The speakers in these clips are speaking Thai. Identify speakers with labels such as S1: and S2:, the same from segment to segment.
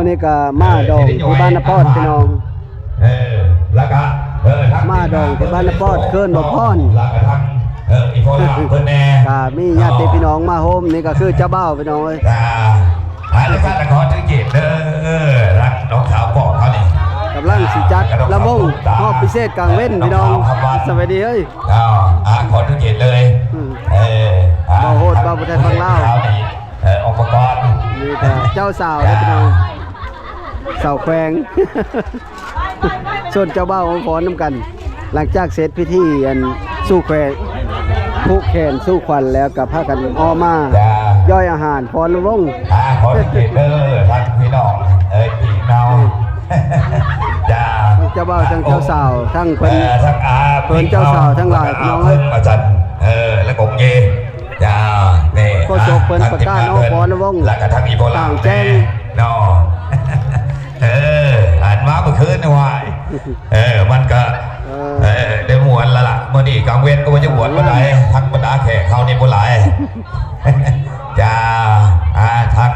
S1: นี่ก็มาดองที่บ้านนปอดพี่น้อง
S2: แล้วก็
S1: มาดองที่บ้านนปอดเคินบ่พร
S2: แล้วก็ทางอีโคลาเพิ่นแน่
S1: ก็มีญาติพี่น้องมาโฮมนี่ก็คือเจ้าบ่าวพี่น้องเอ้ย
S2: ท้ายรายการละครถึงเกียรติรักน้องสาวบอกเขานี่
S1: กำลังสิจัดลำวงรอบพิเศษกลางเว้นพี่น้องสวัสดีเฮ้ย
S2: ขอถึงเกียรติเลย
S1: บ่โหดบ่บ่ได้ฟังเล่า
S2: อุปกรณ์
S1: นี่ก็เจ้าสาวได้พี่น้องสาวแขวงส่วนเจ้าบ่าวของขอน้ำกันหลังจากเสร็จพิธีอันสู้แขวงผู้แขนสู้ควันแล้วกับพากันอ้อมาย่อยอาหารพรวง
S2: ขอเกียรติท่านพี่น้องพี่น้อง
S1: เจ้าบ่าวทั้งเจ้าสาวทั้งเพิ่นเจ้าสาวทั้งหลายพี่น้องเอ้ย
S2: อาจารย์และกงเยนี่
S1: ก็โชคเพิ่นประกาศอ้อพรวง
S2: แล้วก็ทั้งอีโบราณ
S1: แจ้ง
S2: เนาะอ่านมาเมื่อคืนนะวายมันก็ได้หมวนละล่ะเมื่อนี้กลางเว้นก็ว่าจะหมวนเมื่อไหร่ทั้งบรรดาแขกเขานี่บ่หลายจ้าทั้ง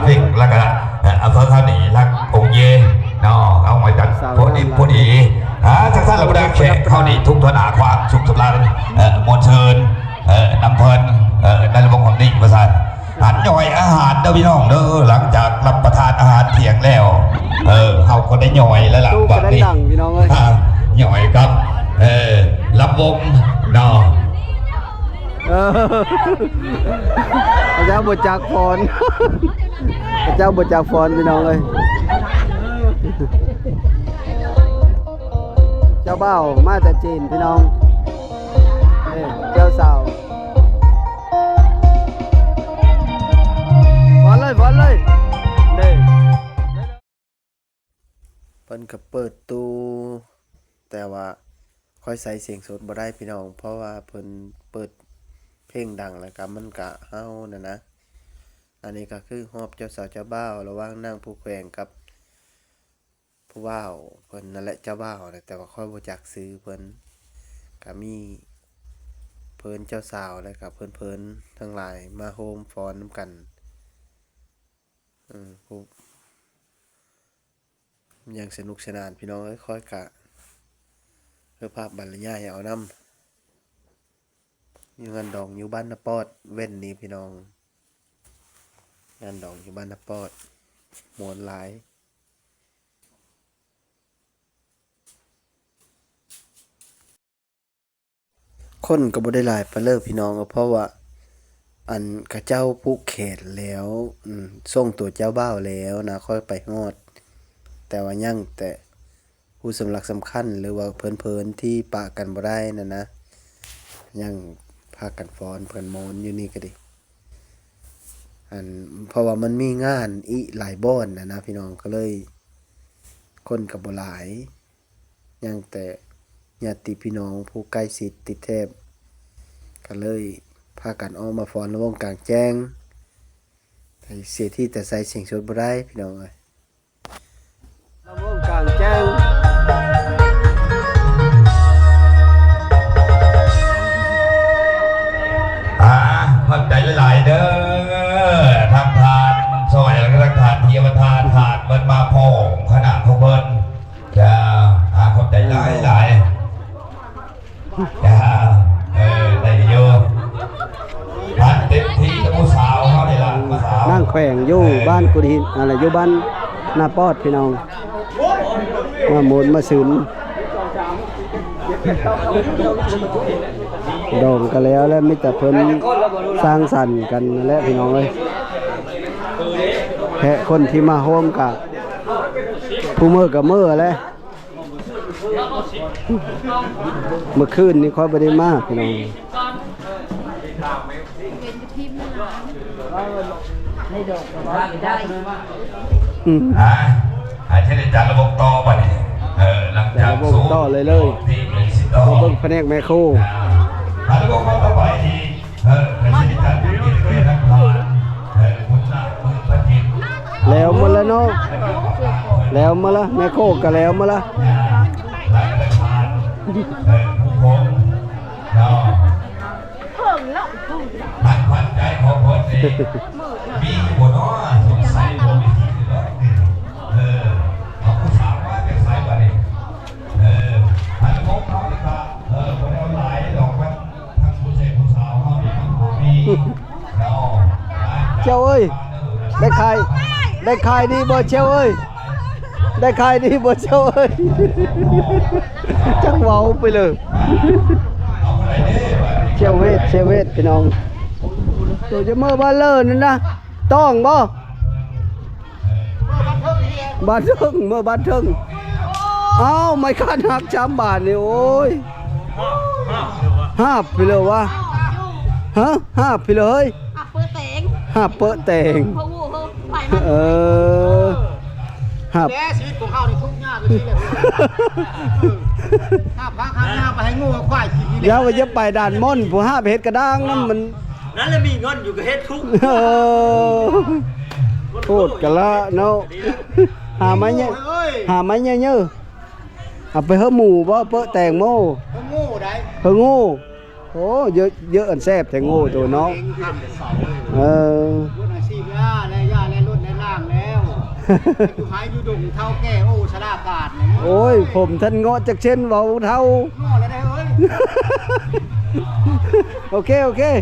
S2: ฟิกแล้วก็อำเภอเขาหนีทั้งกงเยเนาะเอาหมายจัดพอดีทั้งท่านบรรดาแขกเขานี่ทุกทนาความสุขสำราญมวลเชิญนำเพลินในระบบของนี่ประสานหันย่อยอาหารเด้อพี่น้องเด้อหลังจากรับประทานอาหารเที่ยงแล้วเขาก็ได้ย่อยแล้วล่ะ
S1: แบบนี้
S2: ย่อยครับรับวงเนาะ
S1: พระเจ้าบจักฟอนพระเจ้าบจักฟอนพี่น้องเลยเจ้าบ่าวมาจากจีนพี่น้องเจ้าสาวฟอนเลยเด้เพิ่นก็เปิดตู้แต่ว่าค่อยใส่เสียงสดบ่ได้พี่น้องเพราะว่าเพิ่นเปิดเพลงดังแล้วก็มันกะเฮานะอันนี้ก็คือฮอบเจ้าสาวเจ้าบ่าวระหว่างนางผู้แขวงกับผู้บ่าวเพิ่นนั่นแหละเจ้าบ่าวแต่ว่าค่อยบ่จักซื้อเพิ่นก็มีเพิ่นเจ้าสาวแล้วก็เพิ่นทั้งหลายมาโฮมฟ้อนนำกันอย่างสนุกสนานพี่น้องค่อยกะเพื่อภาพบรรยายเอานำอยู่งานดองอยู่บ้านนปอดเว้นนี้พี่น้องงานดองอยู่บ้านนปอดมวนหลายคนก็บ่ได้หลายปะเลิกพี่น้องเพราะว่าอันกระเจ้าผู้เขตแล้วส่งตัวเจ้าบ่าวแล้วนะค่อยไปฮอดแต่ว่ายังแต่ผู้สำคัญสำคัญหรือว่าเพิ่นที่ปะกันบ่ได้นะยังพากันฟ้อนเพิ่นโมนอยู่นี่ก็ดิเพราะว่ามันมีงานอีหลายบ่อนนะพี่น้องก็เลยคนก็บ่หลายยังแต่ญาติพี่น้องผู้ใกล้ชิดติดแทบก็เลยพากันออกมาฟ้อนระวงกลางแจ้งเสียที่แต่ใส่เสียงสดบ่ได้พี่น้องเอ้ยระวงกลางแจ้ง
S2: ขอบใจหลายๆเด้อทำทานซอยแล้วก็ทานเทียมทานเบิ้ลมาพงขนาดพงเบิ้ลจะขอบใจหลายจะได้เยอะทานเต็มที่กับผู้สาวเขาได้ละผู้สาว
S1: นั่งแขวงอยู่บ้านกุฎหินอะไรอยู่บ้านนาปอดพี่น้องมาโมนมาซื้นดองกันแล้วมิแต่เพิ่นสร้างสรรค์กันและพี่น้องเลยแค่คนที่มาโฮมกับผู้มือกับมือแล้วเมื่อคืนนี้ค่อยไปได้มากพี่น้อง
S2: ใช่ในจานระบบต่อป่ะนี่หลังจาก
S1: สูบต่อเลยระบบแผนกแมคโคร
S2: ระบบต่อไปที่ไม่ใช่จานที่กินด้วยทั้งทานคุณน่ะคุณปฏิ
S1: แล้วมาแล้วเนาะแล้วมาละแมคโครก็แล้วมาละ
S2: ผู้คงเนาะพันใจของคนนี้มีหัวน้อสงสัยบ่มีที่
S1: ได้ขายได้ขายดีบ่เชียวเอ้ยได้ขายดีบ่เชียวเอ้ยจังเว้าไปเลยเชียวเวทพี่น้องตัวจะเมื่อบ้านเลิศนั่นนะต้องบ่บ้านเทิงเมื่อบ้านเทิงเอ้าไม่คาดหัก3 บาทนี่โอ้ยห้าไปเลยวะฮะห้าไปเลย
S3: เปิดเตง
S1: ห้าเปอะแตง
S3: พะวูเฮไป
S1: เออห้า
S4: แย่ชีวิตของเขาในทุกข์ยากเลยนี่แหละถ้าพักข้างหน้าไปให้งูกับควายกินนี่แห
S1: เดี๋ยว
S4: ละ
S1: ว่าจะไปด่านม่อนผู้ห้าไปเฮ็ดกระด้างนั่นมัน
S5: นั่นเลยมีเงินอยู่กับเฮ็ดทุก
S1: เออโคตรกะละเนาะหาไม้เนี่ย
S4: เอ้ย
S1: หาไม้เนี่ยเยอะเอาไปเฮอหมูบ่เปอะแตงโม
S4: เขางูได้
S1: เฮองูโอ้เยอะเยอะอันแซ่บแตงโมตัวเนาะ
S4: เองทำแต่เสาเลย
S1: เออ
S4: รุ่นอาชีพย่าและรุ่นในล่างแล้วอยู่หายอยู่ดุงเท่าแก่โอ้ชะลากาดเนี่ย
S1: โอ้ยผมท่านเงาะจากเช่นเว้าเท่า
S4: ง้อแล้วได้เอ้ย
S1: โอเค
S4: กิ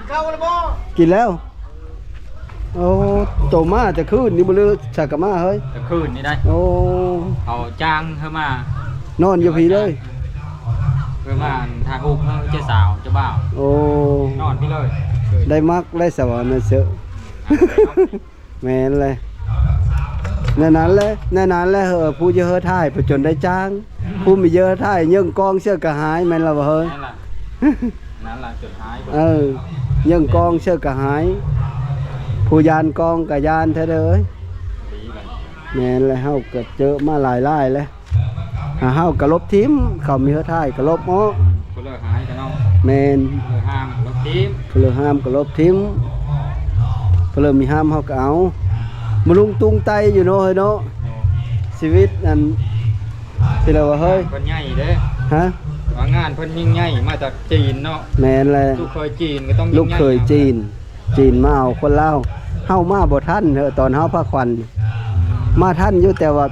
S4: นข้าวแล้วบ่
S1: กินแล้ว โอ้โตมาจะขึ้นนี่บ่ลือสักกะมาเฮ้ย
S5: จะคืนนี่ได้
S1: โอ้
S5: เขาจ้างเข้ามาน
S1: อนอยู่พีเลย
S5: เพื่อมาทางอุกเจ้าสาวเจ้าบ่าว
S1: โอ้
S5: นอนพี่เลย
S1: ได้มักได้สวรรค์นะเสือแม่นเลยแน่นานเลยเหอะผู้เยอะท่ายไปจนได้จ้าง ผู้มีเยอะท่ายยังกองเสื้อกระหายแม่นละบ่เฮ้ย
S5: นั่นล่ะจุดท้าย
S1: ยังกองเสื้อกระหาย ผู้ยานกองกะยานแท้เด้อเอ้ย
S5: ดีเลย
S1: แม่นเลยเฮาก็เจอมาหลายๆแล้วเฮากะลบทิมเขามีเฮอท่ายกะลบออก
S5: ก็เลยหายกันเนาะ
S1: แม่น
S5: เลยห้ามรถทีม
S1: เพื่อห้ามก็ลบทิ้งเพื่อมีห้ามเขาก็เอามาลุงตุงไตอยู่เนาะเฮ้ยเนาะชีวิตนั่นที่เราว่าเฮ้ย
S5: เพิ่นใหญ่เด้
S1: ฮะ
S5: ว่างานเพิ่นยิ่งใหญ่มาจากจีนเนาะ
S1: แม่นเลย
S5: ลูกเคยจีนก็ต้อง
S1: ลู
S5: ยิ่
S1: ก
S5: งใหญ่
S1: เคยจีนมาเอาคนเล่าวเฮามาบ่ทันเถอะตอนเฮาพาควัน มาทันอยู่แต่ว่า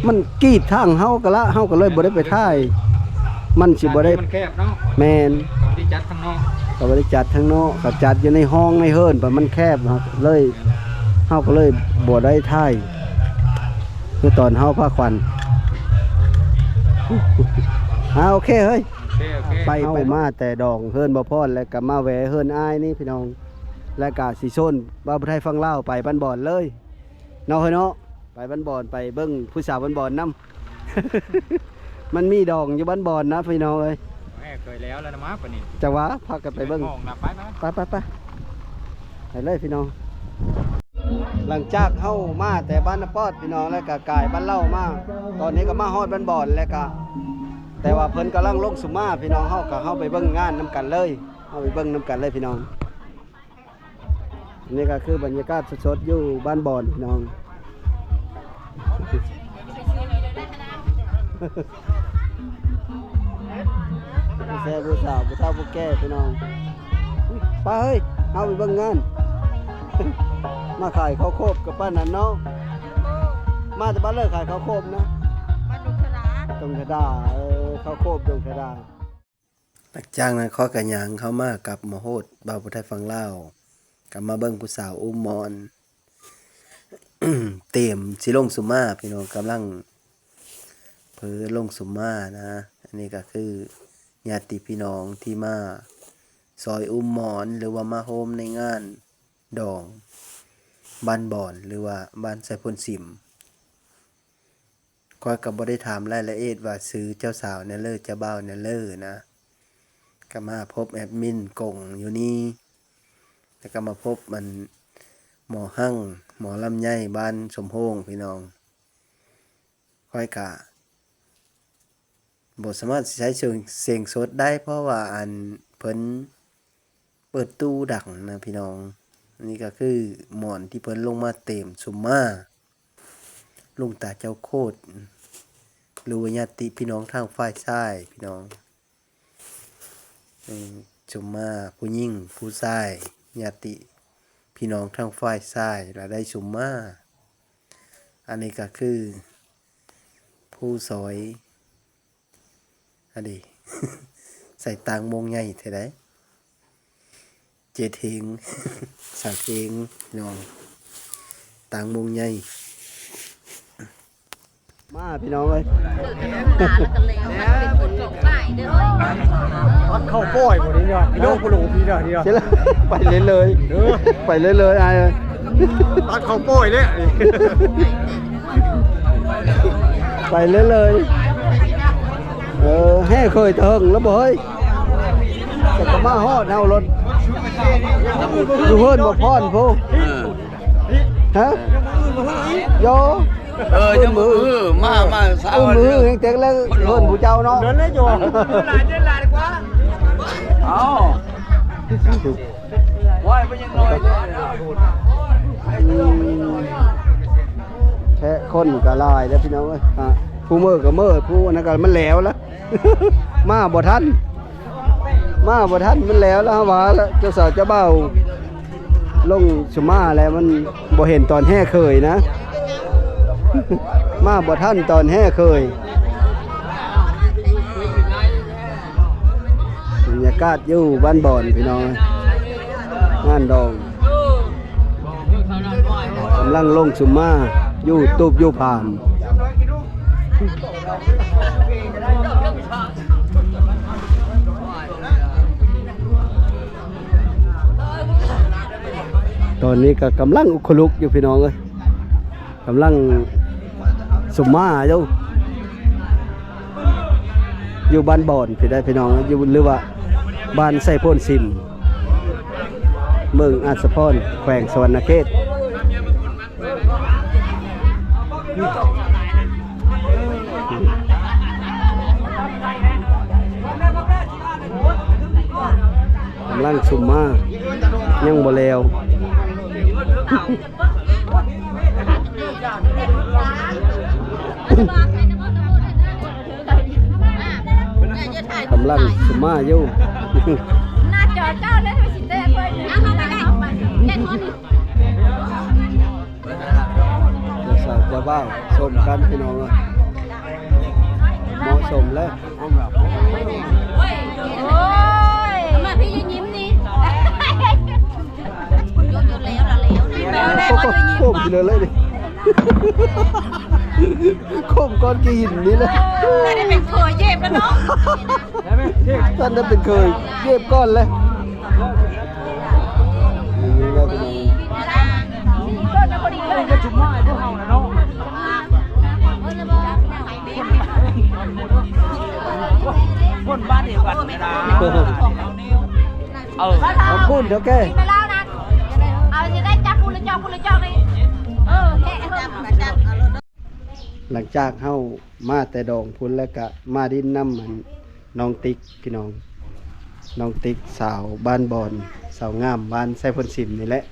S1: มันกรีดทางเฮาก็ละเฮาก็เลยบ่ได้ไปท่ายมันสิบ่ได้
S5: มันแคบเนาะ
S1: แม่น
S5: กับที่จัดข้างนอก
S1: ก็บ่ได้จัดทางนอกก็จัดอยู่ในห้องในเฮิรนแต่มันแคบครับเลยเฮาก็เลยบ่ได้ท่ายคือตอนเฮาพาควัน โอเคเฮ้ย
S5: โอเค
S1: ไปมาแต่ดองเฮิรนบ่พอดแล้วก็มาแหวเฮิรนอ้ายนี่พี่น้อง แล้วก็สิชนบ่าวไทยฟังเล่าวไปบ้านบ่อนเลยเนาะเฮ้ยเนาะไปบ้านบ่อนไปเบิ่งผู้สาวบ้านบ่อนนํ มันมีดองอยู่บ้านบ่อนนะพี่น้องเอ้ย
S5: แม่เคยแล้วนะมาปะนี่
S1: จังหวะพากันไปเบิ่ง
S5: ห้องนะไป
S1: ไปเลยพี่น้อง หลังจากเฮามาแต่บ้านนปอดพี่น้องแล้วก็กายบ้านเล่ามาตอนนี้ก็มาฮอดบ้านบ่อนแล้วก็แต่ว่าเพิ่นกำลังลงสุมาพี่น้องเฮาก็เฮาไปเบิ่งงานนํกันเลยเฮาไปเบิ่งนํกันเลยพี่น้องนี่ก็คือบรรยากาศสดๆอยู่บ้านบ่อนพี่น้องแซ่ผู้สาวผู้เฒ่าผู้แก่พี่น้องไปเฮ้ยเฮาไปเบิ่งงาน มาขายข้าวโพดกับป้านันเนาะมาจากบ้านเลยขายข้าวโพดนะ
S3: บ้านดุขลา
S1: ตรงกระดาข้าวโพดตรงกระดาหลังจากนั้นข้อกระยางเข้ามากับหมอโหดบ่าวพุทธฟังเล่ากลับมาเบิ่งผู้สาวอุ้มมอน เต็มสิลงสุมาพี่น้องกำลังเพิ่ลงสุมานะอันนี้ก็คือญาติพี่น้องที่มาซอยอุ้มมอนหรือว่ามาโฮมในงานดองบ้านบ่อนหรือว่าบ้านไซพลสิมคอยกับบ่ได้ถามรายละเอียดว่าซื้อเจ้าสาวเนี่ยเลิศเจ้าบ่าวเนี่ยเลิศนะก็มาพบแอดมินกงอยู่นี่แล้วก็มาพบมันหมอหั่งหมอลำไยบ้านสมโพงพี่น้องคอยกะบ่สามารถใช้เสียงสดได้เพราะว่าอันเพิ่นเปิดตู้ดังนะพี่น้องนี่ก็คือหมอนที่เพิ่นลงมาเต็มสุมมาลุงตาเจ้าโคตรหรือว่าญาติพี่น้องทางฝ่ายชายพี่น้องสุมมาผู้หญิงผู้ชายญาติพี่น้องทางฝ่ายชายและได้สุมมาอันนี้ก็คือผู้ซอยอันนี้ ใส่ตางมงใหญ่เท่าไดเจเทง สาวเทงน้อง ต่างมุงใหญ่มาพี่น้องเอ้ย
S3: หนาแล้วกันแล้วมันเป็นคนส่งฝ่ายเด้อ
S4: วัดเข้าป้อยบ่นี่เนาะพี่น้องบ่รู้พี่เนาะนี่เนาะ
S1: เสร็จแล้วไปเลยไปเลยไอ้เอ้ย
S4: วัดเข้าป้อยเด้นี่
S1: ไปเลยแห่เคยเถิงแล้วบ่เฮ้ยแต่ก็มาฮอดเฮารถอยู่เฮิรนบ่พรผู้ฮะโย
S6: จะมือมาสาว
S1: มือแข็งแล้วเฮิรนผู้เจ้าเนาะ
S4: เดินเลยโยมเดินลายดีกว่า
S6: เอาว่ายไปยังน้อย
S1: แค่คนก็ลายแล้วพี่น้องเอ้ยผู้มือก็มือผู้นั่นก็มันแล้วละ มาบ่ทันมันแล้วว่าแล้วเจ้าสาวเจ้าเบ่าวลงสุมาแล้วมันบ่เห็นตอนแห่เคยนะ มาบ่ทันตอนแห่เคยบรรยากาศอยู่บ้านบ่อนพี่น้องงานดองกำลังลงสุมาอยู่ตูบอยู่ผามตอนนี้ก็กำลังอุคลุกอยู่พี่น้องเอ้ยกำลังสุมาอยู่บ้านบ่อนพี่ได้พี่น้องอยู่หรือว่าบ้านไส้พ่นซิมเมืองอาสะพรแขวงสวรรณเขตกำลังสุมายังบ่แล้วกำลังสุมาอยู่
S3: หน้าจอเจ้าเลยไปสิเต้ไปเอามาได้เล่นคน
S1: สาวจะบ้าสมกันพี่น้องเหมาะสมแล้ว
S3: โอ้ยมาพี่ยิ้มนี่โยนแล้วละแล้ว
S1: โคมกินเลยดิโคมก้อนกินนี่เลย
S3: ไม่ได้เป็นเคยเย็บแล้วเนาะ
S1: ท่านได้เป็นเคยเย็บก้อนเลยนี่แล้วพี่น้อง
S3: ก็จะพอดีเลย
S4: จุ่มไม้พวกเฮาน่ะเนาะคนบ้านเดียวกันนะ
S1: ขอบคุณเดี๋ยวแก
S3: ไปแล้วนะเอาจะได้จับคุณเลยจอกเลยแค่จับ
S1: หลังจากเฮามาแต่ดองพุ่นแล้วก็มาดินน้ำมันน้องติ๊กพี่น้องน้องติ๊กสาวบ้านบอนสาวงามบ้านไส้พ่นสิมนี่แหละ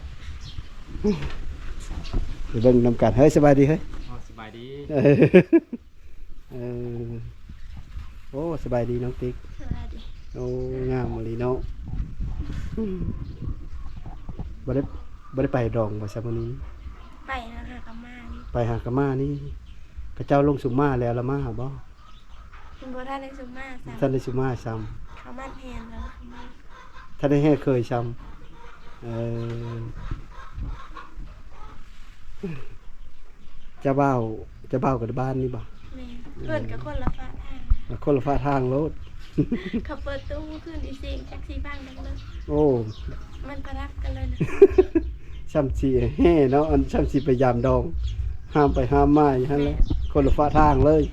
S1: ไปเบิ่งนำกันเฮ้ยสบายดีเฮ้ย
S5: สบายดี
S1: โอ้สบายดีน้องติ๊กโอ้งามมะลีเนาะบ่ได้ไปดองบ่ซะมื้อนี้
S3: ไปนะคะกมานี่
S1: ไปหากะมานี่พระเจ้าลงสุมาแล้วละมาหาบ่
S3: คุณพ่อท่านได้สุมาสาม
S1: ท่านได้สุมาซ้ำ
S3: เขามาแทนแล้ว
S1: ท่านได้แห่เคยซ้ำเจ้าบ่าวกับบ้านนี่บ่
S3: แม่เพื่อนกับคนละฟ้าทาง
S1: คนละฟ้าทางโลด
S3: เขาเปิดตู้ขึ้นอีซิงจักซีบ้างดังเลย
S1: โอ้
S3: มันพรักกันเลยนะ
S1: ซ้ำสิแห่เนาะอันซ้ำสิไปยามดองห้ามไปห้ามมาอย่างนั้นแหละคนละฟ้าทางเลย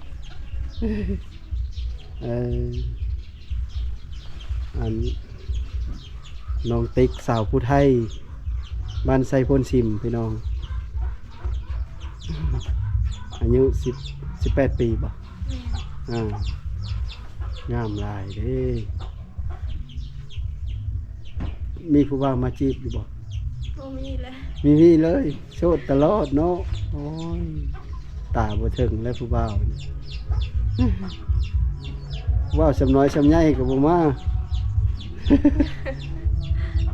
S1: อันน้องติ๊กสาวผู้ไทยบ้านไซพ่นซิมพี่น้องอายุ18 ปีบ่งามหลายเด้มีผู้ว่ามาจีบอยู่บ่
S3: โอ้มีเลย
S1: มีเลยโสดตลอดเนาะโอ้ยตาบ่ถึงแล้วผู้บ่าวนี่ว่าวสำน้อยสำใหญ่ก็บ่มา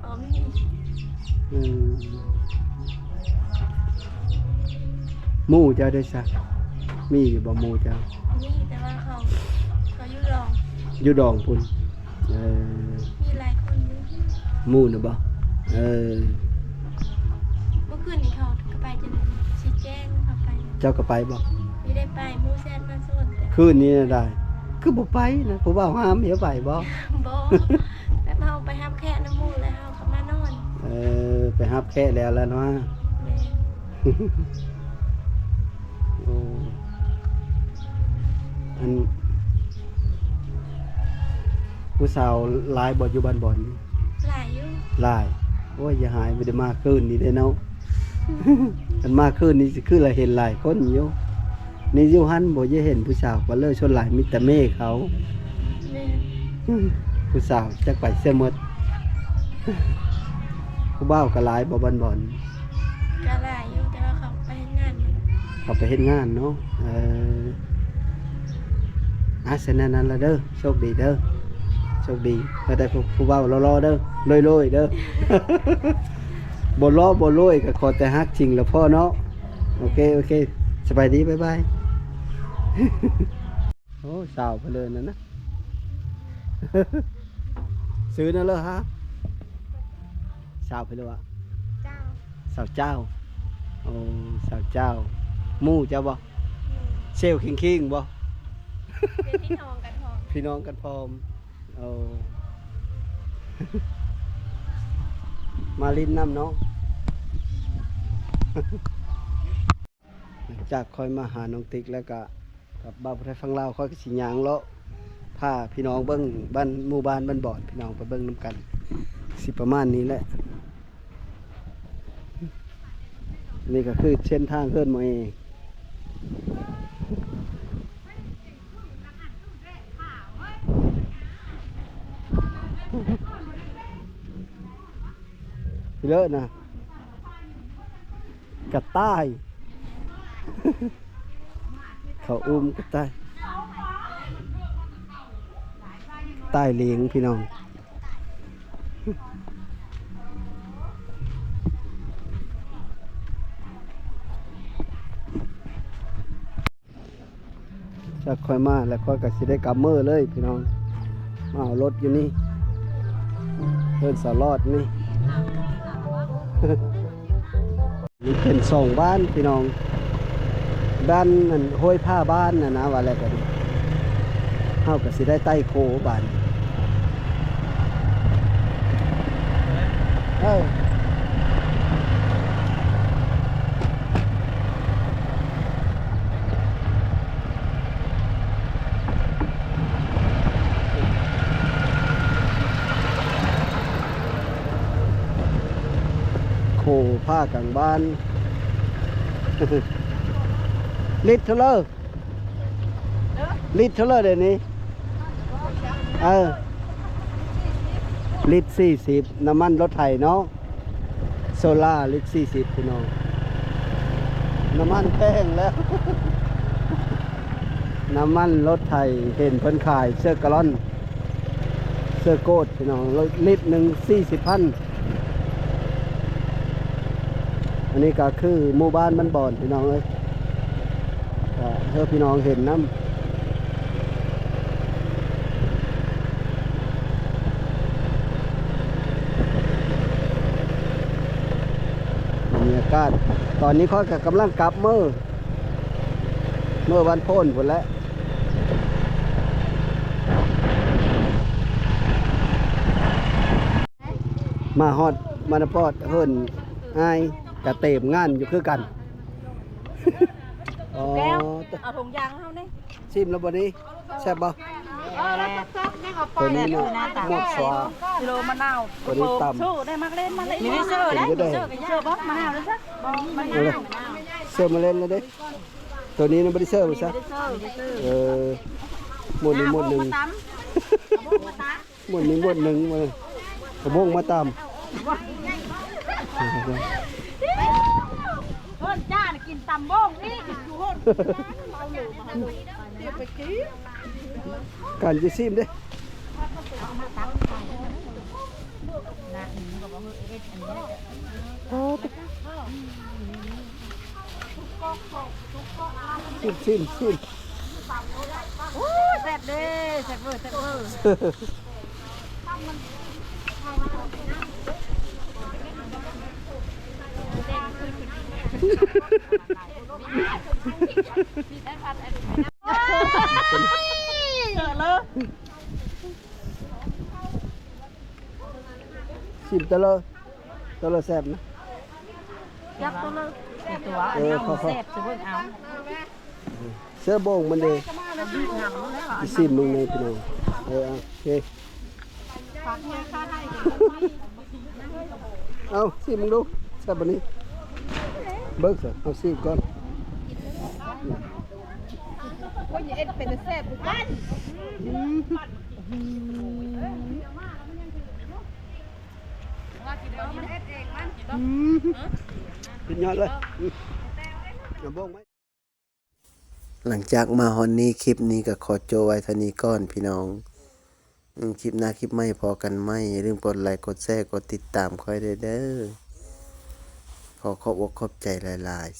S3: อ๋อมี
S1: หมู่เจ้าได้สักมีอยู่บ่หมู่เจ้า
S3: มีแต่ว่าเขายุรอง
S1: อยู่ดองพุ่น
S3: มีหลายคนอยู่
S1: หมู่น่ะบ่
S3: เมื่อคืนนี้เขาก็ไปจน
S7: เจ้าก็ไปบ่
S3: ไม่ได้ไปมูแซนมันส่วนแต่
S7: คืนนี้น่ะได้ คือบ่ไปนะผู้บ่าวห้ามอย่าไปบ่
S3: บ่แบบเฮาไปรับแค่น้ำมูกแล้วเฮาก็มานอน
S7: ไปรับแค่แล้วเนาะ
S3: แม่
S7: โอ้อันผู้สาวหลายบ่อยู่บ้านบ่อนนี่
S3: หลายอยู่
S7: หลายโอ้ยอย่าหายบ่ได้มาคืนนี้เด้เนาะ อันมาคืนนี้สิคือละเห็นหลายคนอยู่นี่อยู่หันบ่จะเห็นผู้สาวก็เลยชนหลายมีแต่เมฆเขา
S3: แม่
S7: ผู้สาวจักไปเสียหมด ผู้บ่าวก็หลายบ่บ้านบ่อน
S3: ก็หลายอยู่แต่ว่าเขาไปเฮ็ดงานอยู่
S7: เขาไปเฮ็ดงานเนาะฉะนั้นละเด้อโชคดีเด้อโชคดีก็ได้ผู้บ่าวรอๆเด้อลอยๆเด้อ บ่รอบ่ลอยก็ขอแต่ฮักจริงแล้วพ่อเนาะโอเคสบายดีบ๊ายบาย โอ้สาวไปเลยนั่นนะ ซื้อนั่นเลยฮะสาวไปเลยอะ
S3: เจ้า
S7: สาวเจ้าโอ้สาวเจ้าหมู่เจ้าบ่เซลคิงบ่
S3: เป็นพี่น้องกันพร้อม
S7: พี่น้องกันพร้อมโอ้ มาลิ้นน้ำเนาะ หลังจากคอยมาหาน้องติ๊กแล้วก็กับบ้านพุทธฟังลาวคอยก็สิยางเลาะพาพี่น้องเบิ้งบ้านหมู่บ้านบ้านบอดพี่น้องไปเบิ้งน้ำกันสิประมาณนี้แหละนี่ก็คือเส้นทางเพื่อนหมอเองเยอะนะกระต่าย เขาอุ้มกระต่ายใต้เลี้ยงพี่น้องจะค่อยมาแล้วค่อยก็สิได้กลับมือเลยพี่น้องมาเอารถอยู่นี่เดินสลอดนี่ นี่เป็นสองบ้านพี่น้องบ้านนั่นห้วยผ้าบ้านนะว่าอะไรกันเฮาก็สิได้ใต้โคบ้านโคผ้ากลางบ้าน ลิตรเท่าไรลิตรเท่าไรเดี๋ยวนี้ลิตร40น้ำมันรถไถเนาะโซล่าลิตร40พี่น้องน้ำมันแพงแล้ว น้ำมันรถไถเห็นเพิ่นขายเสื้อกะล่อนเสื้อโกดพี่น้องลิตรหนึ่ง40,000อันนี้ก็คือหมู่บ้านมันบ่อนพี่น้องเอ้ยเธอพี่น้องเห็นน้ำบรรยากาศตอนนี้เขากำลังกลับเมื่อวันโพ้นหมดแล้วมาฮอดมานปอดเฮิรนอายกระเตมงานอยู่คือกัน อ๋อ
S3: เอาถุงยางเฮานี่
S7: ชิมแล้วบ่นี้แซ่บบ่
S3: แล้วซักนี่เขาป
S7: ตัวนี้เนาะหมดสวา
S3: กิโลมะนาว
S7: ตัวนี้ต่ำ
S3: สู้ได้มากเล่นมาเลยมีเสื้อได้เสื้อบ่มะนาวเลยซักมะนาว
S7: เสื้อมาเล่นแล้วเด้ตัวนี้น่ะบ่ได้เสื้อบ่ซะหมดนี้หมดหนึ่งหมดนี้หมดหนึ่งมากระบงมาตาม
S3: เพิ่นจ้าน่ะกินตำบ้งนี่อยู่โหด
S7: การจะซิมเด้ซิม
S3: โอ้แซ่บเด้แซ่บเวอร์แซ่บเวอร์
S7: ชิมตะเลอแซ่บนะ
S3: ยักตัวเลยตัว
S7: พอ
S3: แซ่บจะเบิ่งเอา
S7: เสื้อโบงมันดีอีซิมมึงเลยพี่น้องโอเคเอาซิมมึงดูแซ่บปะนี้เบิกสิเอาซิมก่อน
S3: คนอย่าเอ็ดเป็นแซ่บบุกัน
S7: กินยอดเลยเอาโบงไหม
S1: หลังจากมาฮอนนี้คลิปนี้ก็ขอโจไว้เท่านี้ก่อนพี่น้องคลิปหน้าคลิปใหม่พอกันไหมอย่าลืมกดไลค์กดแชร์กดติดตามค่อยเด้อขอขอบอกขอบใจหลายๆ